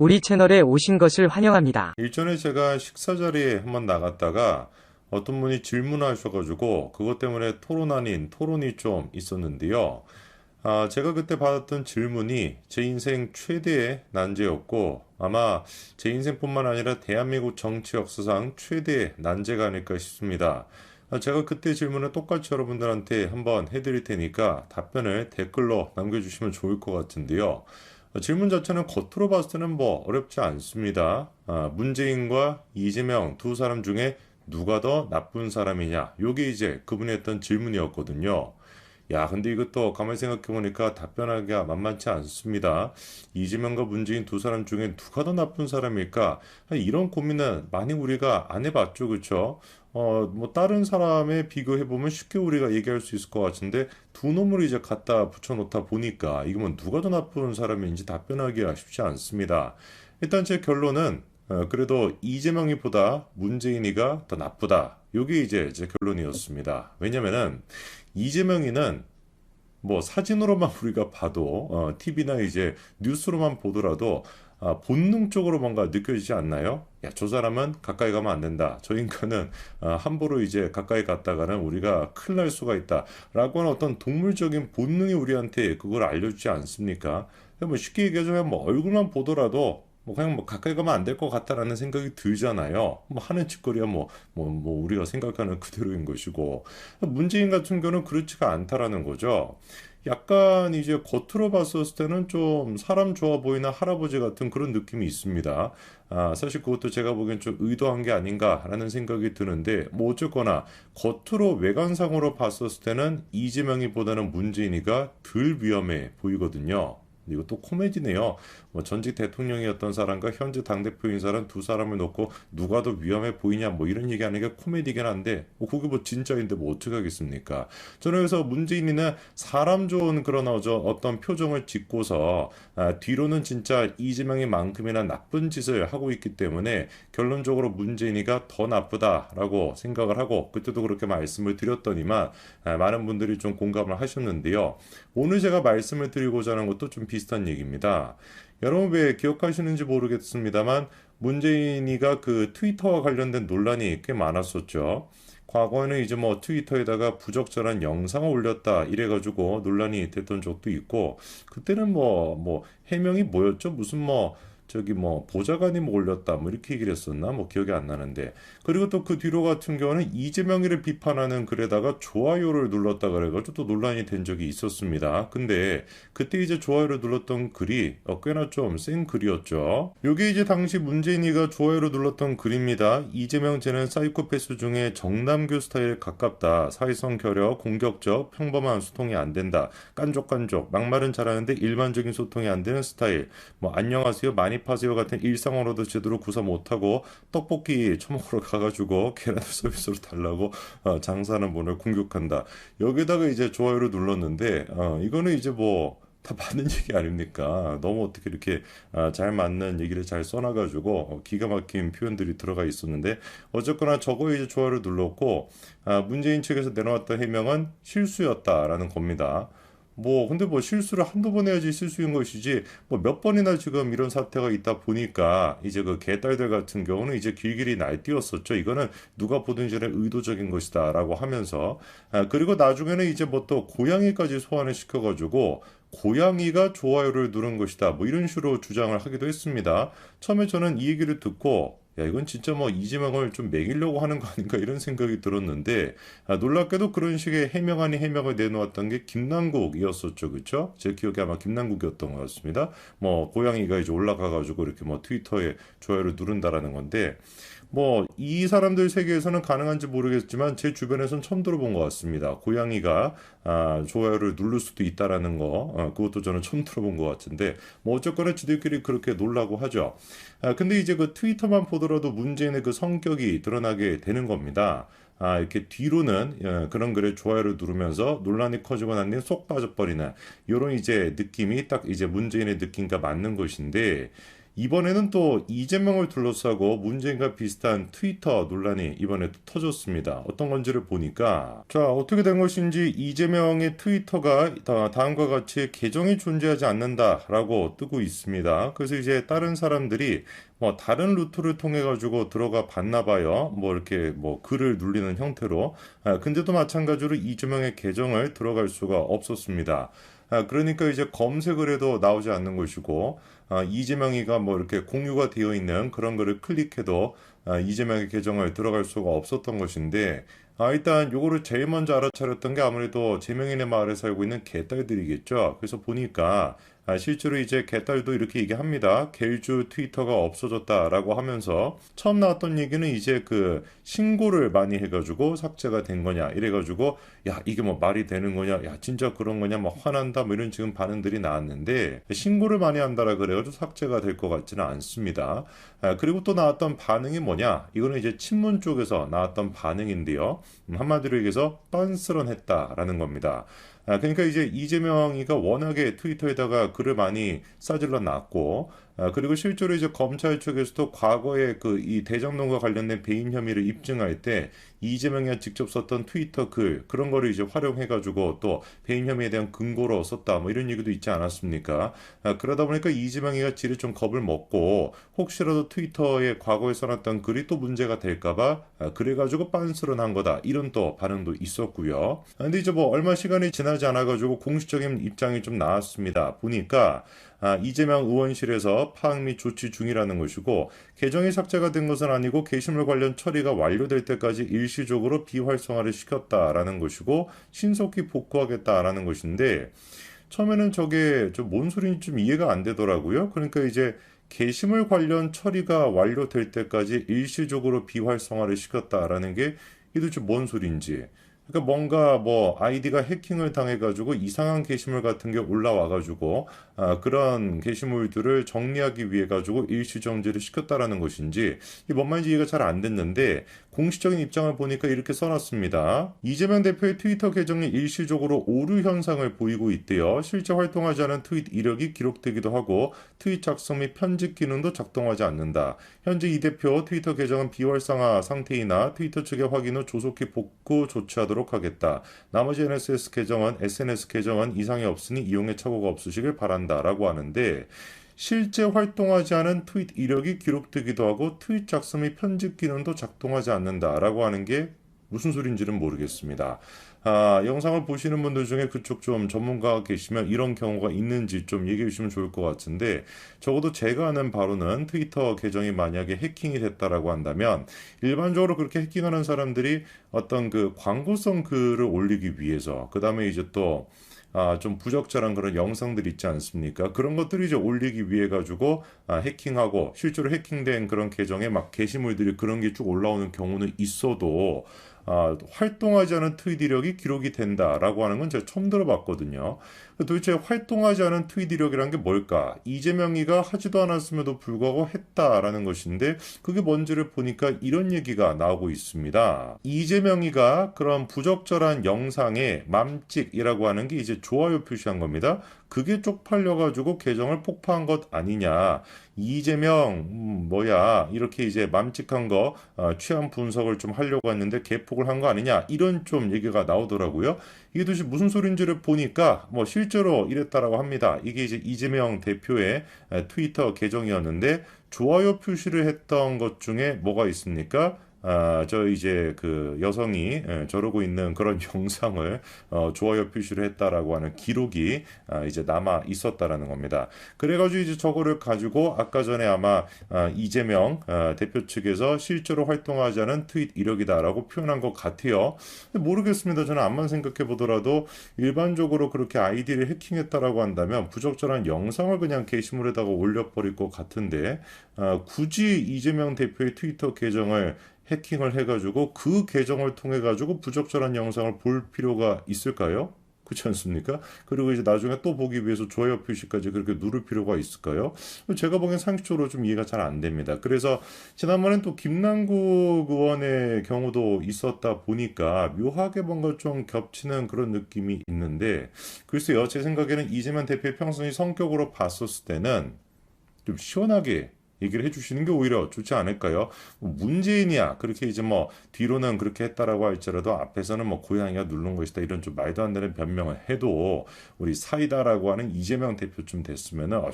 우리 채널에 오신 것을 환영합니다. 일전에 제가 식사 자리에 한번 나갔다가 어떤 분이 질문하셔가지고 그것 때문에 토론 아닌 토론이 좀 있었는데요. 제가 그때 받았던 질문이 제 인생 최대의 난제였고 아마 제 인생뿐만 아니라 대한민국 정치 역사상 최대의 난제가 아닐까 싶습니다. 제가 그때 질문을 똑같이 여러분들한테 한번 해드릴 테니까 답변을 댓글로 남겨주시면 좋을 것 같은데요. 질문 자체는 겉으로 봤을 때는 뭐 어렵지 않습니다. 문재인과 이재명 두 사람 중에 누가 더 나쁜 사람이냐? 요게 이제 그분이 했던 질문이었거든요. 야, 근데 이것도 가만히 생각해보니까 답변하기가 만만치 않습니다. 이재명과 문재인 두 사람 중에 누가 더 나쁜 사람일까? 이런 고민은 많이 우리가 안 해봤죠, 그쵸? 뭐 다른 사람에 비교해보면 쉽게 우리가 얘기할 수 있을 것 같은데 두 놈을 이제 갖다 붙여놓다 보니까 이거 뭐 누가 더 나쁜 사람인지 답변하기가 쉽지 않습니다. 일단 제 결론은 그래도 이재명이보다 문재인이가 더 나쁘다. 요게 이제 제 결론이었습니다. 왜냐면은 이재명이는 뭐 사진으로만 우리가 봐도 TV나 이제 뉴스로만 보더라도 본능적으로 뭔가 느껴지지 않나요? 야, 저 사람은 가까이 가면 안 된다. 저 인간은 함부로 이제 가까이 갔다가는 우리가 큰일 날 수가 있다. 라고 하는 어떤 동물적인 본능이 우리한테 그걸 알려주지 않습니까? 뭐 쉽게 얘기하자면 뭐 얼굴만 보더라도 뭐 그냥 뭐 가까이 가면 안 될 것 같다라는 생각이 들잖아요. 뭐 하는 짓거리야 뭐 우리가 생각하는 그대로인 것이고 문재인 같은 경우는 그렇지가 않다라는 거죠. 약간 이제 겉으로 봤었을 때는 좀 사람 좋아 보이는 할아버지 같은 그런 느낌이 있습니다. 사실 그것도 제가 보기엔 좀 의도한 게 아닌가라는 생각이 드는데 뭐 어쨌거나 겉으로 외관상으로 봤었을 때는 이재명이보다는 문재인이가 덜 위험해 보이거든요. 이것도 코미디네요. 뭐 전직 대통령이었던 사람과 현재 당대표인 사람 두 사람을 놓고 누가 더 위험해 보이냐 뭐 이런 얘기하는 게 코미디긴 한데 그게 뭐 진짜인데 뭐 어떻게 하겠습니까? 저는 그래서 문재인이는 사람 좋은 그런 어떤 표정을 짓고서 뒤로는 진짜 이재명이 만큼이나 나쁜 짓을 하고 있기 때문에 결론적으로 문재인이가 더 나쁘다라고 생각을 하고 그때도 그렇게 말씀을 드렸더니만 많은 분들이 좀 공감을 하셨는데요. 오늘 제가 말씀을 드리고자 하는 것도 좀 비슷한 얘기입니다. 여러분 왜 기억하시는지 모르겠습니다만 문재인이가 그 트위터와 관련된 논란이 꽤 많았었죠. 과거에는 이제 뭐 트위터에다가 부적절한 영상을 올렸다 이래가지고 논란이 됐던 적도 있고 그때는 뭐 해명이 뭐였죠? 무슨 뭐 저기 뭐 보좌관이 뭐 올렸다 뭐 이렇게 얘기를 했었나 뭐 기억이 안 나는데 그리고 또 그 뒤로 같은 경우는 이재명이를 비판하는 글에다가 좋아요를 눌렀다 그래가지고 또 논란이 된 적이 있었습니다. 근데 그때 이제 좋아요를 눌렀던 글이 꽤나 좀 센 글이었죠. 요게 이제 당시 문재인이가 좋아요를 눌렀던 글입니다. 이재명 쟤는 사이코패스 중에 정남규 스타일에 가깝다. 사회성 결여, 공격적, 평범한 소통이 안 된다. 깐족깐족, 막말은 잘하는데 일반적인 소통이 안 되는 스타일. 뭐 안녕하세요, 많이 파세요 같은 일상어로도 제대로 구사 못하고 떡볶이 처먹으러 가가지고 계란 서비스로 달라고 장사하는 분을 공격한다. 여기다가 이제 좋아요를 눌렀는데 이거는 이제 뭐 다 맞는 얘기 아닙니까? 너무 어떻게 이렇게 잘 맞는 얘기를 잘 써놔가지고 기가 막힌 표현들이 들어가 있었는데 어쨌거나 저거 이제 좋아요를 눌렀고 문재인 측에서 내놓았던 해명은 실수였다라는 겁니다. 뭐 근데 뭐 실수를 한두 번 해야지 실수인 것이지 뭐 몇 번이나 지금 이런 사태가 있다 보니까 이제 그 개딸들 같은 경우는 이제 길길이 날뛰었었죠. 이거는 누가 보든 전에 의도적인 것이다라고 하면서 그리고 나중에는 이제 뭐 또 고양이까지 소환을 시켜가지고 고양이가 좋아요를 누른 것이다 뭐 이런 식으로 주장을 하기도 했습니다. 처음에 저는 이 얘기를 듣고 야, 이건 진짜 뭐 이재명을 좀 매기려고 하는 거 아닌가 이런 생각이 들었는데 놀랍게도 그런 식의 해명 아닌 해명을 내놓았던 게 김남국이었었죠, 그렇죠? 제 기억에 아마 김남국이었던 것 같습니다. 뭐 고양이가 이제 올라가가지고 이렇게 뭐 트위터에 좋아요를 누른다라는 건데 뭐 이 사람들 세계에서는 가능한지 모르겠지만 제 주변에서는 처음 들어본 것 같습니다. 고양이가 좋아요를 누를 수도 있다라는 거 그것도 저는 처음 들어본 것 같은데 뭐 어쨌거나 지들끼리 그렇게 놀라고 하죠. 근데 이제 그 트위터만 보더라도 문재인의 그 성격이 드러나게 되는 겁니다. 이렇게 뒤로는 그런 글에 좋아요를 누르면서 논란이 커지고 난 뒤에 쏙 빠져버리는 이런 이제 느낌이 딱 이제 문재인의 느낌과 맞는 것인데 이번에는 또 이재명을 둘러싸고 문재인과 비슷한 트위터 논란이 이번에 또 터졌습니다. 어떤 건지를 보니까 자 어떻게 된 것인지 이재명의 트위터가 다음과 같이 계정이 존재하지 않는다라고 뜨고 있습니다. 그래서 이제 다른 사람들이 뭐 다른 루트를 통해 가지고 들어가 봤나 봐요. 뭐 이렇게 뭐 글을 눌리는 형태로. 근데도 마찬가지로 이재명의 계정을 들어갈 수가 없었습니다. 그러니까 이제 검색을 해도 나오지 않는 것이고, 이재명이가 뭐 이렇게 공유가 되어 있는 그런 거를 클릭해도 이재명의 계정을 들어갈 수가 없었던 것인데, 일단 요거를 제일 먼저 알아차렸던 게 아무래도 재명인의 마을에 살고 있는 개딸들이겠죠. 그래서 보니까 실제로 이제 개딸도 이렇게 얘기합니다. 겔주 트위터가 없어졌다라고 하면서 처음 나왔던 얘기는 이제 그 신고를 많이 해가지고 삭제가 된 거냐 이래가지고 야 이게 뭐 말이 되는 거냐 야 진짜 그런 거냐 막 화난다 뭐 이런 지금 반응들이 나왔는데 신고를 많이 한다라 그래가지고 삭제가 될 것 같지는 않습니다. 그리고 또 나왔던 반응이 뭐냐 이거는 이제 친문 쪽에서 나왔던 반응인데요. 한마디로 얘기해서 빤스런했다라는 겁니다. 그러니까 이제 이재명이가 워낙에 트위터에다가 글을 많이 싸질러 놨고, 그리고 실제로 이제 검찰 쪽에서도 과거에 그 이 대장동과 관련된 배임 혐의를 입증할 때 이재명이 직접 썼던 트위터 글 그런 거를 이제 활용해가지고 또 배임 혐의에 대한 근거로 썼다 뭐 이런 얘기도 있지 않았습니까? 그러다 보니까 이재명이가 지를 좀 겁을 먹고 혹시라도 트위터에 과거에 써놨던 글이 또 문제가 될까봐 그래가지고 빤스런한 거다 이런 또 반응도 있었고요. 근데 이제 뭐 얼마 시간이 지나지 않아가지고 공식적인 입장이 좀 나왔습니다. 보니까 이재명 의원실에서 파악 및 조치 중이라는 것이고 계정이 삭제가 된 것은 아니고 게시물 관련 처리가 완료될 때까지 일시적으로 비활성화를 시켰다라는 것이고 신속히 복구하겠다라는 것인데 처음에는 저게 좀 뭔 소리인지 좀 이해가 안 되더라고요. 그러니까 이제 게시물 관련 처리가 완료될 때까지 일시적으로 비활성화를 시켰다라는 게 이게 도대체 뭔 소리인지. 그러니까 뭔가 뭐 아이디가 해킹을 당해가지고 이상한 게시물 같은 게 올라와가지고 그런 게시물들을 정리하기 위해 가지고 일시 정지를 시켰다라는 것인지 이게 뭔 말인지 이해가 잘 안 됐는데 공식적인 입장을 보니까 이렇게 써놨습니다. 이재명 대표의 트위터 계정이 일시적으로 오류 현상을 보이고 있대요. 실제 활동하지 않은 트윗 이력이 기록되기도 하고 트윗 작성 및 편집 기능도 작동하지 않는다. 현재 이 대표 트위터 계정은 비활성화 상태이나 트위터 측의 확인 후 조속히 복구 조치하도록 하겠다. 나머지 SNS 계정은 이상이 없으니 이용에 착오가 없으시길 바란다. 라고 하는데 실제 활동하지 않은 트윗 이력이 기록되기도 하고 트윗 작성 및 편집 기능도 작동하지 않는다라고 하는 게 무슨 소린지는 모르겠습니다. 영상을 보시는 분들 중에 그쪽 좀 전문가가 계시면 이런 경우가 있는지 좀 얘기해 주시면 좋을 것 같은데 적어도 제가 아는 바로는 트위터 계정이 만약에 해킹이 됐다라고 한다면 일반적으로 그렇게 해킹하는 사람들이 어떤 그 광고성 글을 올리기 위해서 그 다음에 이제 또 좀 부적절한 그런 영상들 있지 않습니까? 그런 것들을 이제 올리기 위해 가지고 해킹하고 실제로 해킹된 그런 계정에 막 게시물들이 그런 게 쭉 올라오는 경우는 있어도 활동하지 않은 트윗 이력이 기록이 된다라고 하는 건 제가 처음 들어봤거든요. 도대체 활동하지 않은 트윗 이력이란 게 뭘까? 이재명이가 하지도 않았음에도 불구하고 했다라는 것인데 그게 뭔지를 보니까 이런 얘기가 나오고 있습니다. 이재명이가 그런 부적절한 영상에 맘찍이라고 하는 게 이제 좋아요 표시한 겁니다. 그게 쪽팔려가지고 계정을 폭파한 것 아니냐. 이재명 뭐야 이렇게 이제 맘찍한 거 취한 분석을 좀 하려고 했는데 개폭을 한 거 아니냐 이런 좀 얘기가 나오더라고요. 이게 도대체 무슨 소린지를 보니까 뭐 실제로 이랬다라고 합니다. 이게 이제 이재명 대표의 트위터 계정이었는데 좋아요 표시를 했던 것 중에 뭐가 있습니까? 저 이제 그 여성이 저러고 있는 그런 영상을 좋아요 표시를 했다라고 하는 기록이 이제 남아 있었다라는 겁니다. 그래가지고 이제 저거를 가지고 아까 전에 아마 이재명 대표 측에서 실제로 활동하지 않은 트윗 이력이다라고 표현한 것 같아요. 모르겠습니다. 저는 암만 생각해 보더라도 일반적으로 그렇게 아이디를 해킹했다라고 한다면 부적절한 영상을 그냥 게시물에다가 올려버릴 것 같은데 굳이 이재명 대표의 트위터 계정을 해킹을 해가지고 그 계정을 통해 가지고 부적절한 영상을 볼 필요가 있을까요? 그렇지 않습니까? 그리고 이제 나중에 또 보기 위해서 좋아요 표시까지 그렇게 누를 필요가 있을까요? 제가 보기엔 상식적으로 좀 이해가 잘 안 됩니다. 그래서 지난번엔 또 김남국 의원의 경우도 있었다 보니까 묘하게 뭔가 좀 겹치는 그런 느낌이 있는데 글쎄요, 제 생각에는 이재명 대표의 평소의 성격으로 봤었을 때는 좀 시원하게 얘기를 해주시는 게 오히려 좋지 않을까요? 뭐 문재인이야 그렇게 이제 뭐 뒤로는 그렇게 했다라고 할지라도 앞에서는 뭐 고양이가 누른 것이다 이런 좀 말도 안 되는 변명을 해도 우리 사이다라고 하는 이재명 대표쯤 됐으면은 속